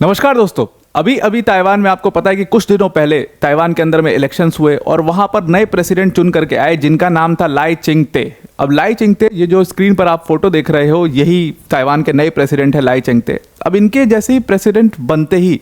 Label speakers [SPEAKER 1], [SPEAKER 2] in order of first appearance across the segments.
[SPEAKER 1] नमस्कार दोस्तों। अभी अभी ताइवान में आपको पता है कि कुछ दिनों पहले ताइवान के अंदर में इलेक्शंस हुए और वहां पर नए प्रेसिडेंट चुन करके आए जिनका नाम था लाई चिंगते। अब लाई चिंगते, ये जो स्क्रीन पर आप फोटो देख रहे हो, यही ताइवान के नए प्रेसिडेंट है लाई चिंगते। अब इनके जैसे ही प्रेसिडेंट बनते ही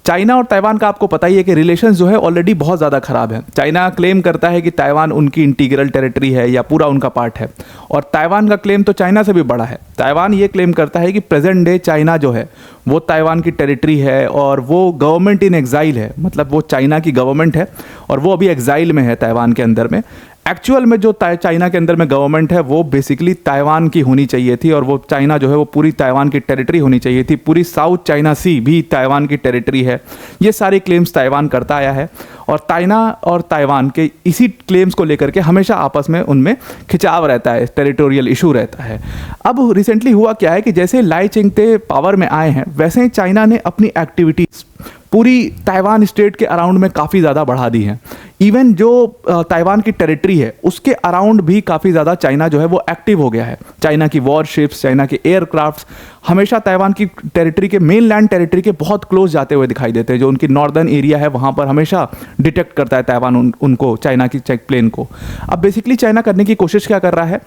[SPEAKER 1] चाइना और ताइवान का आपको पता ही है कि रिलेशंस जो है ऑलरेडी बहुत ज़्यादा ख़राब है। चाइना क्लेम करता है कि ताइवान उनकी इंटीग्रल टेरिटरी है या पूरा उनका पार्ट है, और ताइवान का क्लेम तो चाइना से भी बड़ा है। ताइवान ये क्लेम करता है कि प्रेजेंट डे चाइना जो है वो ताइवान की टेरिटरी है और वो गवर्नमेंट इन एग्जाइल है, मतलब वो चाइना की गवर्नमेंट है और वो अभी एग्जाइल में है ताइवान के अंदर में। एक्चुअल में जो चाइना के अंदर में गवर्नमेंट है वो बेसिकली ताइवान की होनी चाहिए थी, और वो चाइना जो है वो पूरी ताइवान की टेरिटरी होनी चाहिए थी। पूरी साउथ चाइना सी भी ताइवान की टेरिटरी है। ये सारे क्लेम्स ताइवान करता आया है और चाइना और ताइवान के इसी क्लेम्स को लेकर के हमेशा आपस में उनमें खिंचाव रहता है, टेरिटोरियल इशू रहता है। अब रिसेंटली हुआ क्या है कि जैसे लाई चिंगते पावर में आए हैं वैसे ही चाइना ने अपनी एक्टिविटीज़ पूरी ताइवान स्टेट के अराउंड में काफ़ी ज़्यादा बढ़ा दी हैं। इवन जो ताइवान की टेरिटरी है उसके अराउंड भी काफ़ी ज़्यादा चाइना जो है वो एक्टिव हो गया है। चाइना की वॉरशिप्स, चाइना के एयरक्राफ्ट्स हमेशा ताइवान की टेरिटरी के, मेन लैंड टेरिटरी के बहुत क्लोज जाते हुए दिखाई देते हैं। जो उनकी नॉर्दर्न एरिया है वहाँ पर हमेशा डिटेक्ट करता है ताइवान उनको, चाइना की चेक प्लेन को। अब बेसिकली चाइना करने की कोशिश क्या कर रहा है,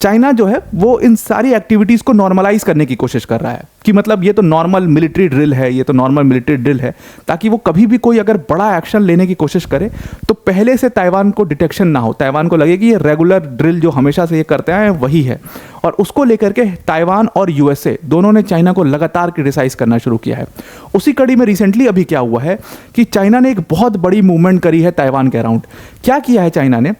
[SPEAKER 1] चाइना जो है वो इन सारी एक्टिविटीज़ को नॉर्मलाइज करने की कोशिश कर रहा है कि मतलब ये तो नॉर्मल मिलिट्री ड्रिल है, ये तो नॉर्मल मिलिट्री ड्रिल है, ताकि वो कभी भी कोई अगर बड़ा एक्शन लेने की कोशिश करे तो पहले से ताइवान को डिटेक्शन ना हो, ताइवान को लगे कि ये रेगुलर ड्रिल जो हमेशा से ये करते आए हैं वही है। और उसको लेकर के ताइवान और यूएसए दोनों ने चाइना को लगातार क्रिटिसाइज करना शुरू किया है। उसी कड़ी में रिसेंटली अभी क्या हुआ है कि चाइना ने एक बहुत बड़ी मूवमेंट करी है ताइवान के अराउंड। क्या किया है चाइना ने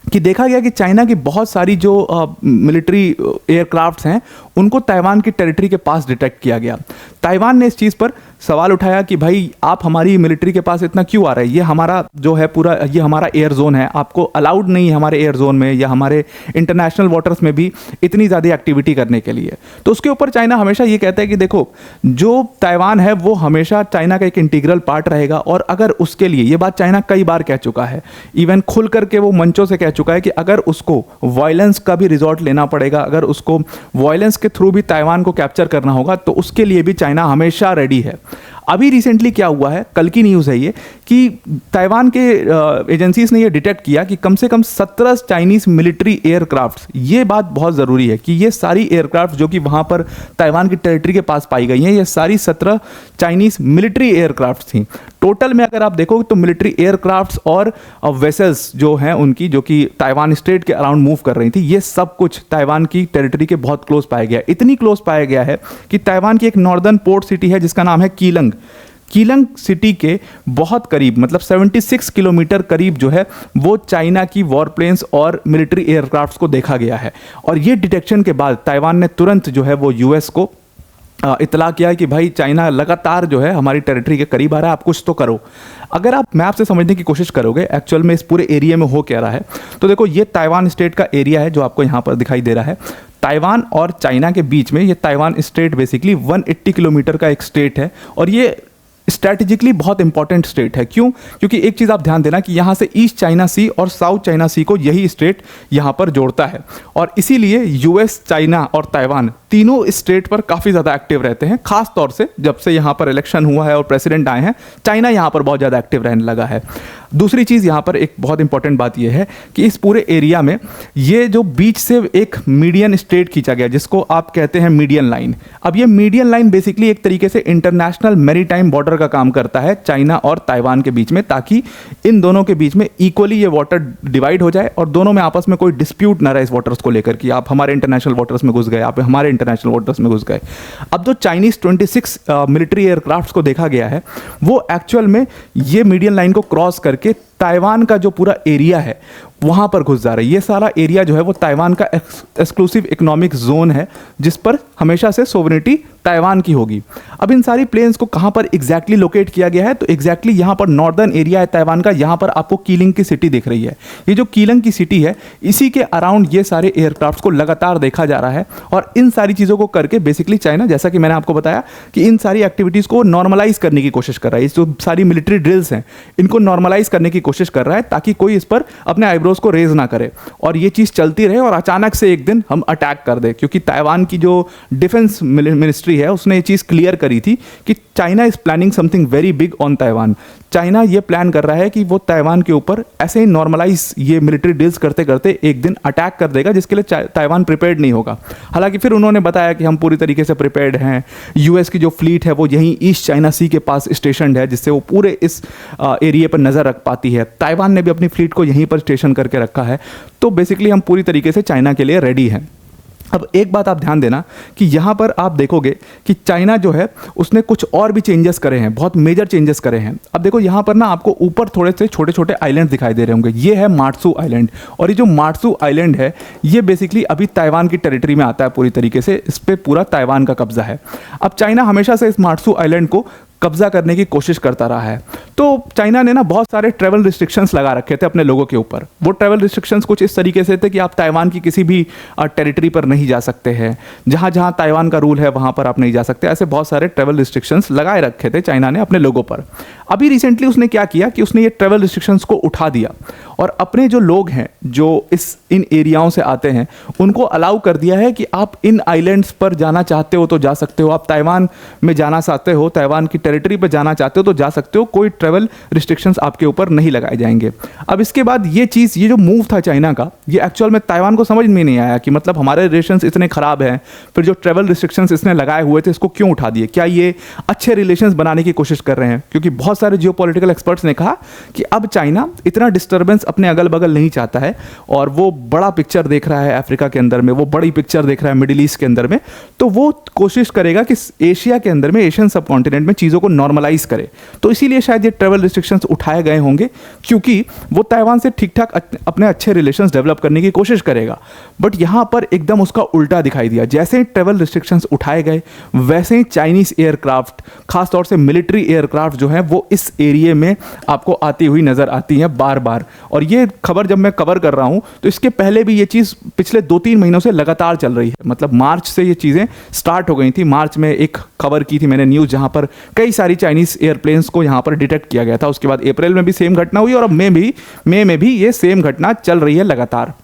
[SPEAKER 1] कि देखा गया कि चाइना की बहुत सारी जो मिलिट्री एयरक्राफ्ट्स हैं उनको ताइवान की टेरिटरी के पास डिटेक्ट किया गया। ताइवान ने इस चीज़ पर सवाल उठाया कि भाई आप हमारी मिलिट्री के पास इतना क्यों आ रहे हैं, ये हमारा जो है पूरा, ये हमारा एयर जोन है, आपको अलाउड नहीं है हमारे एयर जोन में या हमारे इंटरनेशनल वाटर्स में भी इतनी ज़्यादा एक्टिविटी करने के लिए। तो उसके ऊपर चाइना हमेशा ये कहता है कि देखो, जो ताइवान है वो हमेशा चाइना का एक इंटीग्रल पार्ट रहेगा, और अगर उसके लिए, ये बात चाइना कई बार कह चुका है, इवन खुल करके वो मंचों से कह चुका है कि अगर उसको वायलेंस का भी रिजॉर्ट लेना पड़ेगा, अगर उसको वायलेंस के थ्रू भी ताइवान को कैप्चर करना होगा तो उसके लिए भी चाइना हमेशा रेडी है। अभी रिसेंटली क्या हुआ है, कल की न्यूज़ है ये, कि ताइवान के एजेंसीज ने ये डिटेक्ट किया कि कम से कम 17 चाइनीज़ मिलिट्री एयरक्राफ्ट्स, ये बात बहुत ज़रूरी है कि ये सारी एयरक्राफ्ट जो कि वहाँ पर ताइवान की टेरिटरी के पास पाई गई हैं, ये सारी 17 चाइनीज़ मिलिट्री एयरक्राफ्ट थी। टोटल में अगर आप देखो तो मिलिट्री एयरक्राफ्ट्स और वेसल्स जो हैं उनकी, जो कि ताइवान स्टेट के अराउंड मूव कर रही थी, ये सब कुछ ताइवान की टेरिटरी के बहुत क्लोज पाया गया। इतनी क्लोज पाया गया है कि ताइवान की एक नॉर्दर्न पोर्ट सिटी है जिसका नाम है कीलंग। कीलंग सिटी के बहुत करीब, मतलब 76 किलोमीटर करीब जो है वो चाइना की वॉरप्लेन्स और मिलिट्री एयरक्राफ्ट्स को देखा गया है। और ये डिटेक्शन के बाद ताइवान ने तुरंत जो है वो यूएस को इतला किया कि भाई चाइना लगातार जो है हमारी टेरिटरी के करीब आ रहा है, आप कुछ तो करो। अगर आप मैप से समझने की कोशिश करोगे एक्चुअल में इस पूरे एरिया में हो क्या रहा है, तो देखो ये ताइवान स्टेट का एरिया है जो आपको यहाँ पर दिखाई दे रहा है। ताइवान और चाइना के बीच में ये ताइवान स्टेट बेसिकली 180 किलोमीटर का एक स्टेट है, और ये स्ट्रैटेजिकली बहुत इंपॉर्टेंट स्टेट है। क्यों? क्योंकि एक चीज़ आप ध्यान देना कि यहाँ से ईस्ट चाइना सी और साउथ चाइना सी को यही स्टेट यहाँ पर जोड़ता है, और इसीलिए यूएस, चाइना और ताइवान तीनों स्टेट पर काफ़ी ज़्यादा एक्टिव रहते हैं। खास तौर से जब से यहाँ पर इलेक्शन हुआ है और प्रेसिडेंट आए हैं, चाइना यहाँ पर बहुत ज़्यादा एक्टिव रहने लगा है। दूसरी चीज़ यहाँ पर एक बहुत इंपॉर्टेंट बात यह है कि इस पूरे एरिया में ये जो बीच से एक मीडियन स्टेट खींचा गया जिसको आप कहते हैं मीडियन लाइन। अब ये मीडियन लाइन बेसिकली एक तरीके से इंटरनेशनल मैरीटाइम बॉर्डर का काम करता है चाइना और ताइवान के बीच में, ताकि इन दोनों के बीच में इक्वली ये वाटर डिवाइड हो जाए और दोनों में आपस में कोई डिस्प्यूट ना रहे इस वाटर्स को लेकर कि आप हमारे इंटरनेशनल वाटर्स में घुस गए, आप हमारे इंटरनेशनल वाटर्स में घुस गए। अब जो चाइनीज़ 26 मिलिट्री एयरक्राफ्ट्स को देखा गया है वो एक्चुअल में ये मीडियन लाइन को क्रॉस करके ताइवान का जो पूरा एरिया है वहाँ पर घुस जा रही है। ये सारा एरिया जो है वो ताइवान का एक्सक्लूसिव इकोनॉमिक जोन है जिस पर हमेशा से सोवरेनिटी ताइवान की होगी। अब इन सारी प्लेन्स को कहाँ पर एग्जैक्टली लोकेट किया गया है, तो एग्जैक्टली यहाँ पर नॉर्दर्न एरिया है ताइवान का, यहाँ पर आपको कीलिंग की सिटी दिख रही है। ये जो कीलिंग की सिटी है इसी के अराउंड ये सारे एयरक्राफ्ट को लगातार देखा जा रहा है, और इन सारी चीज़ों को करके बेसिकली चाइना, जैसा कि मैंने आपको बताया कि इन सारी एक्टिविटीज़ को नॉर्मलाइज करने की कोशिश कर रहा है। जो सारी मिलिट्री ड्रिल्स हैं इनको नॉर्मलाइज करने की कोशिश कर रहा है ताकि कोई इस पर अपने आईब्रोज को रेज ना करे और ये चीज़ चलती रहे और अचानक से एक दिन हम अटैक कर दे, क्योंकि ताइवान की जो डिफेंस मिनिस्ट्री है उसने ये चीज़ क्लियर करी थी कि China is planning something very big on Taiwan. China ये प्लान कर रहा है कि वो ताइवान के ऊपर ऐसे ही नॉर्मलाइज ये मिलिट्री डील्स करते करते एक दिन अटैक कर देगा, जिसके लिए ताइवान प्रिपेयर्ड नहीं होगा। हालांकि फिर उन्होंने बताया कि हम पूरी तरीके से प्रिपेयर्ड हैं, यूएस की जो फ्लीट है वो यहीं ईस्ट चाइना सी के पास स्टेशनड है, जिससे वो पूरे इस एरिया पर नज़र रख पाती है। ताइवान ने भी अपनी फ्लीट को यहीं पर स्टेशन करके रखा है। तो बेसिकली हम पूरी तरीके से चाइना के लिए रेडी हैं। अब एक बात आप ध्यान देना कि यहाँ पर आप देखोगे कि चाइना जो है उसने कुछ और भी चेंजेस करे हैं, बहुत मेजर चेंजेस करे हैं। अब देखो यहाँ पर ना आपको ऊपर थोड़े से छोटे छोटे आइलैंड दिखाई दे रहे होंगे, ये है मार्सू आइलैंड, और ये जो मार्सू आइलैंड है ये बेसिकली अभी ताइवान की टेरिटरी में आता है पूरी तरीके से, इस पर पूरा ताइवान का कब्जा है। अब चाइना हमेशा से इस मार्सू आइलैंड को कब्जा करने की कोशिश करता रहा है। तो चाइना ने ना बहुत सारे ट्रैवल रिस्ट्रिक्शंस लगा रखे थे अपने लोगों के ऊपर। वो ट्रैवल रिस्ट्रिक्शंस कुछ इस तरीके से थे कि आप ताइवान की किसी भी टेरिटरी पर नहीं जा सकते हैं, जहाँ जहाँ ताइवान का रूल है वहाँ पर आप नहीं जा सकते। ऐसे बहुत सारे ट्रैवल रिस्ट्रिक्शंस लगाए रखे थे चाइना ने अपने लोगों पर। अभी रिसेंटली उसने क्या किया कि उसने ये ट्रैवल रिस्ट्रिक्शंस को उठा दिया और अपने जो लोग हैं जो इन एरियाओं से आते हैं उनको अलाउ कर दिया है कि आप इन आइलैंड्स पर जाना चाहते हो तो जा सकते हो, आप ताइवान में जाना चाहते हो, ताइवान की टेरिटरी पर जाना चाहते हो तो जा सकते हो, कोई ट्रैवल रिस्ट्रिक्शंस आपके ऊपर नहीं लगाए जाएंगे। अब इसके बाद ये चीज़, ये जो मूव था चाइना का, ये एक्चुअल में ताइवान को समझ में नहीं आया कि मतलब हमारे रिलेशंस इतने खराब हैं, फिर जो ट्रैवल रिस्ट्रिक्शंस इसने लगाए हुए थे इसको क्यों उठा दिए, क्या ये अच्छे रिलेशंस बनाने की कोशिश कर रहे हैं? क्योंकि बहुत सारे जियोपॉलिटिकल एक्सपर्ट्स ने कहा कि अब चाइना इतना डिस्टर्बेंस अपने अगल बगल नहीं चाहता है और वो बड़ा पिक्चर देख रहा है अफ्रीका के अंदर में, वो बड़ी पिक्चर देख रहा है मिडिल ईस्ट के अंदर में, तो वो कोशिश करेगा कि एशिया के अंदर में, एशियन सब कॉन्टिनेंट में चीज़ों को नॉर्मलाइज करे। तो इसीलिए शायद ये ट्रैवल रिस्ट्रिक्शंस उठाए गए होंगे, क्योंकि वो ताइवान से ठीक ठाक अपने अच्छे रिलेशंस डेवलप करने की कोशिश करेगा। बट यहाँ पर एकदम उसका उल्टा दिखाई दिया। जैसे ही ट्रैवल रिस्ट्रिक्शंस उठाए गए वैसे ही चाइनीज एयरक्राफ्ट, खासतौर से मिलिट्री एयरक्राफ्ट जो है वो इस एरिया में आपको आती हुई नजर आती है बार बार। और ये खबर जब मैं कवर कर रहा हूँ तो इसके पहले भी ये चीज़ पिछले 2-3 महीनों से लगातार चल रही है। मतलब मार्च से ये चीज़ें स्टार्ट हो गई थी। मार्च में एक खबर की थी मैंने न्यूज़, जहाँ पर कई सारी चाइनीज एयरप्लेन्स को यहाँ पर डिटेक्ट किया गया था। उसके बाद अप्रैल में भी सेम घटना हुई और अब मई में भी ये सेम घटना चल रही है लगातार।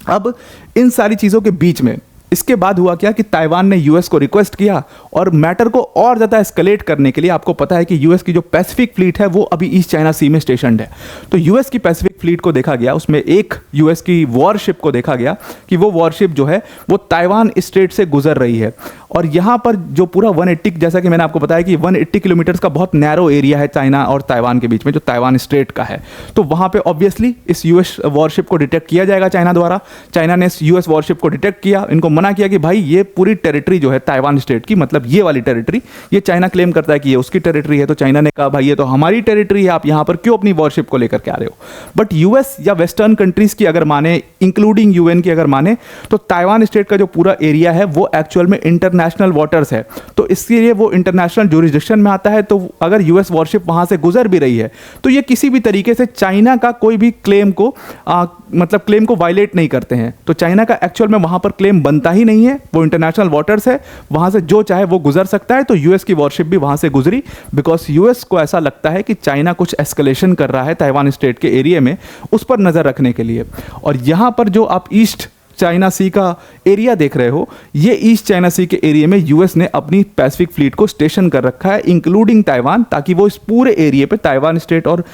[SPEAKER 1] अब इन सारी चीज़ों के बीच में इसके बाद हुआ क्या कि ताइवान ने यूएस को रिक्वेस्ट किया और मैटर को और ज़्यादा एस्केलेट करने के लिए, आपको पता है कि यूएस की जो पैसिफिक फ्लीट है वो अभी ईस्ट चाइना सी में स्टेशनड है। तो यूएस की पैसिफिक फ्लीट को देखा गया, उसमें एक यूएस की वॉरशिप को देखा गया कि वो वॉरशिप जो है वो ताइवान स्ट्रेट से गुजर रही है। और यहाँ पर जो पूरा 180, जैसा कि मैंने आपको बताया कि 180 किलोमीटर्स का बहुत नैरो एरिया है चाइना और ताइवान के बीच में, जो ताइवान स्ट्रेट का है। तो वहाँ पे ऑब्वियसली इस यूएस वॉरशिप को डिटेक्ट किया जाएगा चाइना द्वारा। चाइना ने इस यूएस वॉरशिप को डिटेक्ट किया, इनको मना किया कि भाई ये पूरी टेरिटरी जो है ताइवान स्टेट की, मतलब ये वाली टेरिटरी, ये चाइना क्लेम करता है कि ये उसकी टेरिटरी है। तो चाइना ने कहा भाई ये तो हमारी टेरिटरी है, आप यहाँ पर क्यों अपनी वॉरशिप को लेकर के आ रहे हो? बट यूएस या वेस्टर्न कंट्रीज की अगर माने, इंक्लूडिंग यूएन की अगर माने, तो ताइवान स्टेट का जो पूरा एरिया है वो एक्चुअल में इंटरनेशनल वाटर्स है। तो इसके लिए वो इंटरनेशनल ज्यूरिसडिक्शन में आता है। तो अगर यूएस वॉरशिप वहां से गुजर भी रही है तो ये किसी भी तरीके से चाइना का कोई भी क्लेम को मतलब क्लेम को वायलेट नहीं करते हैं। तो चाइना का एक्चुअल में वहां पर क्लेम बनता ही नहीं है, वो इंटरनेशनल वाटर्स है, वहां से जो चाहे वो गुजर सकता है। तो यूएस की वॉरशिप भी वहां से गुजरी बिकॉज यूएस को ऐसा लगता है कि चाइना कुछ एस्केलेशन कर रहा है ताइवान स्टेट के एरिया में, उस पर नजर रखने के लिए। और यहां पर जो आप ईस्ट चाइना सी का एरिया देख रहे हो, ये ईस्ट चाइना सी के एरिया में यूएस ने अपनी पैसिफिक फ्लीट को स्टेशन कर रखा है, इंक्लूडिंग ताइवान, ताकि वो इस पूरे एरिया पे, ताइवान स्टेट और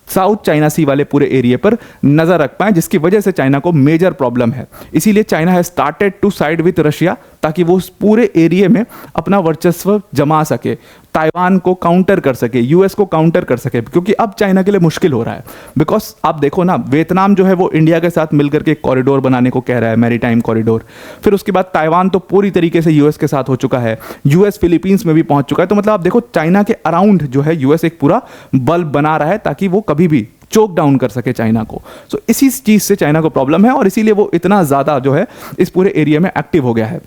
[SPEAKER 1] साउथ चाइना सी वाले पूरे एरिया पर नजर रख पाए, जिसकी वजह से चाइना को मेजर प्रॉब्लम है। इसीलिए China has started to side with Russia, ताकि वो उस पूरे एरिया में अपना वर्चस्व जमा सके, ताइवान को काउंटर कर सके, यूएस को काउंटर कर सके। क्योंकि अब चाइना के लिए मुश्किल हो रहा है बिकॉज आप देखो ना, वियतनाम जो है वो इंडिया के साथ मिलकर के एक कॉरिडोर बनाने को कह रहा है, मैरीटाइम कॉरिडोर। फिर उसके बाद ताइवान तो पूरी तरीके से यूएस के साथ हो चुका है, यूएस फिलीपींस में भी पहुंच चुका है। तो मतलब आप देखो चाइना के अराउंड जो है यूएस एक पूरा बल्ब बना रहा है ताकि वो कभी भी चोक डाउन कर सके चाइना को। सो इसी चीज से चाइना को प्रॉब्लम है और इसीलिए वो इतना ज्यादा जो है इस पूरे एरिया में एक्टिव हो गया है।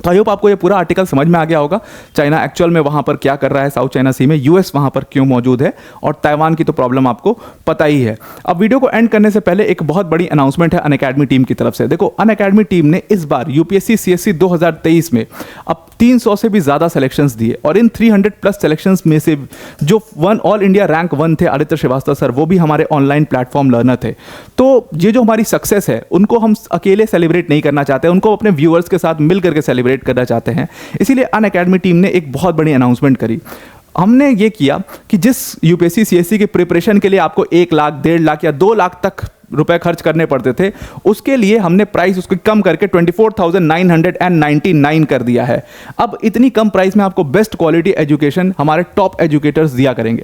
[SPEAKER 1] तो आई होप आपको ये पूरा आर्टिकल समझ में आ गया होगा। चाइना एक्चुअल में वहाँ पर क्या कर रहा है साउथ चाइना सी में, यूएस वहाँ पर क्यों मौजूद है, और ताइवान की तो प्रॉब्लम आपको पता ही है। अब वीडियो को एंड करने से पहले एक बहुत बड़ी अनाउंसमेंट है अनअकैडमी टीम की तरफ से। देखो, अनअकैडमी टीम ने इस बार यूपीएससी सीएससी 2023 में अब 300 से भी ज़्यादा सेलेक्शंस दिए, और इन 300 प्लस सेलेक्शंस में से जो ऑल इंडिया रैंक 1 थे आदित्य श्रीवास्तव सर, वो भी हमारे ऑनलाइन प्लेटफॉर्म लर्नर थे। तो ये जो हमारी सक्सेस है उनको हम अकेले सेलिब्रेट नहीं करना चाहते, उनको अपने व्यूअर्स के साथ मिल करके सेलिब्रेट करना चाहते हैं। इसीलिए अनअकैडमी टीम ने एक बहुत बड़ी अनाउंसमेंट करी। हमने ये किया कि जिस यूपीएससी सीएससी के प्रिपरेशन के लिए आपको 1 लाख, 1.5 लाख या 2 लाख तक रुपए खर्च करने पड़ते थे, उसके लिए हमने प्राइस उसको कम करके 24,999 कर दिया है। अब इतनी कम प्राइस में आपको बेस्ट क्वालिटी एजुकेशन हमारे टॉप एजुकेटर्स दिया करेंगे।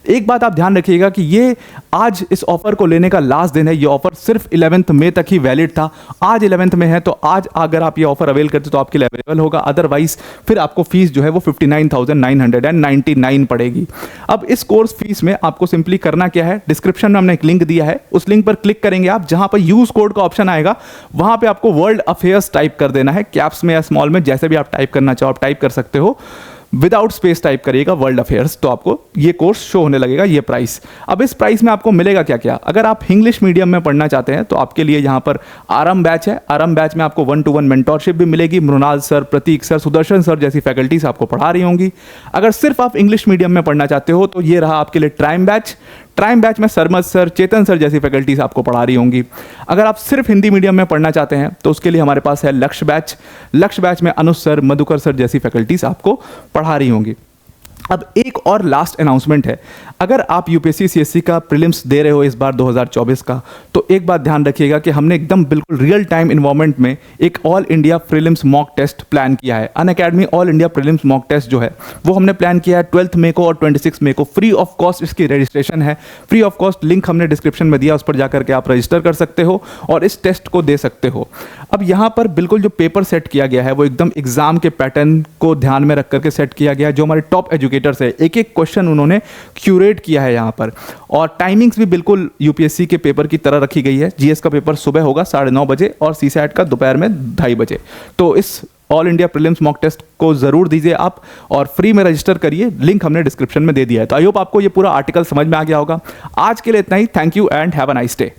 [SPEAKER 1] एक बात आप ध्यान रखिएगा कि ये आज इस ऑफर को लेने का लास्ट दिन है। ये ऑफर सिर्फ 11 मई तक ही वैलिड था। आज 11 में है, तो आज अगर आप ये ऑफर अवेल करते तो आपके लिए अवेलेबल होगा, अदरवाइज फिर आपको फीस जो है वो 59,999 पड़ेगी। अब इस कोर्स फीस में आपको सिंपली करना क्या है, डिस्क्रिप्शन में हमने एक लिंक दिया है, उस लिंक पर क्लिक करेंगे आप, जहां पर यूज कोड का ऑप्शन आएगा, वहां पर आपको वर्ल्ड अफेयर्स टाइप कर देना है, कैप्स में या स्मॉल में, जैसे भी आप टाइप करना चाहो आप टाइप कर सकते हो। विदाउट स्पेस टाइप करिएगा वर्ल्ड अफेयर्स, तो आपको ये कोर्स शो होने लगेगा, ये प्राइस। अब इस प्राइस में आपको मिलेगा क्या क्या, अगर आप इंग्लिश मीडियम में पढ़ना चाहते हैं तो आपके लिए यहाँ पर आरम बैच है। आरम बैच में आपको 1-to-1 मेंटोरशिप भी मिलेगी, मृणाल सर, प्रतीक सर, सुदर्शन सर जैसी फैकल्टीज आपको पढ़ा रही होंगी। अगर सिर्फ आप इंग्लिश मीडियम में पढ़ना चाहते हो तो ये रहा आपके लिए ट्राइम बैच। ट्राइम बैच में सरमद सर, चेतन सर जैसी फैकल्टीज आपको पढ़ा रही होंगी। अगर आप सिर्फ हिंदी मीडियम में पढ़ना चाहते हैं तो उसके लिए हमारे पास है लक्ष्य बैच। लक्ष्य बैच में अनुज सर, मधुकर सर जैसी फैकल्टीज आपको पढ़ा रही होंगी। अब एक और लास्ट अनाउंसमेंट है, अगर आप यूपीएससी सीएससी का प्रीलिम्स दे रहे हो इस बार 2024 का, तो एक बात ध्यान रखिएगा कि हमने एकदम बिल्कुल रियल टाइम इन्वॉल्वमेंट में एक all India prelims mock test plan किया है। Unacademy all India prelims mock test जो है वो हमने प्लान किया है 12 मई को और 26 मई को। फ्री ऑफ कॉस्ट इसकी रजिस्ट्रेशन है, फ्री ऑफ कॉस्ट लिंक हमने डिस्क्रिप्शन में दिया, उस पर जाकर के आप रजिस्टर कर सकते हो और इस टेस्ट को दे सकते हो। अब यहाँ पर बिल्कुल जो पेपर सेट किया गया है वो एकदम एग्जाम के पैटर्न को ध्यान में रख करके सेट किया गया है। जो हमारे टॉप एजुकेटर्स है, एक एक क्वेश्चन उन्होंने क्यूरेट किया है यहाँ पर, और टाइमिंग्स भी बिल्कुल यूपीएससी के पेपर की तरह रखी गई है। जीएस का पेपर सुबह होगा 9:30 बजे और सीसैट का दोपहर में 2:30 बजे। तो इस all India prelims mock test को जरूर दीजिए आप और फ्री में रजिस्टर करिए, लिंक हमने डिस्क्रिप्शन में दे दिया है। तो आई होप आपको ये पूरा आर्टिकल समझ में आ गया होगा। आज के लिए इतना ही। Thank you and have a nice day.